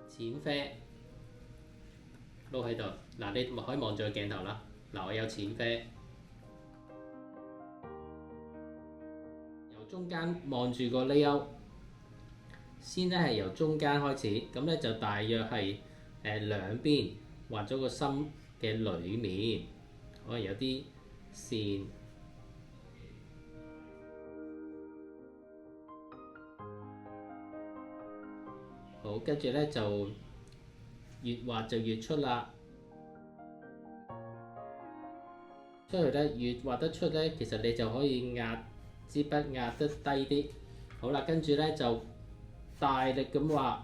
淺啡撈喺度。嗱，你咪可以望住個鏡頭啦。嗱，我有淺啡，由中間望住個 layout，先咧係由中間開始，咁咧就大約係兩邊畫咗個心嘅裏面，可能有啲線。好，跟住咧就越畫就越出啦。出去咧越畫得出咧，其實你就可以壓支筆壓得低啲。好啦，跟住咧就大力咁畫，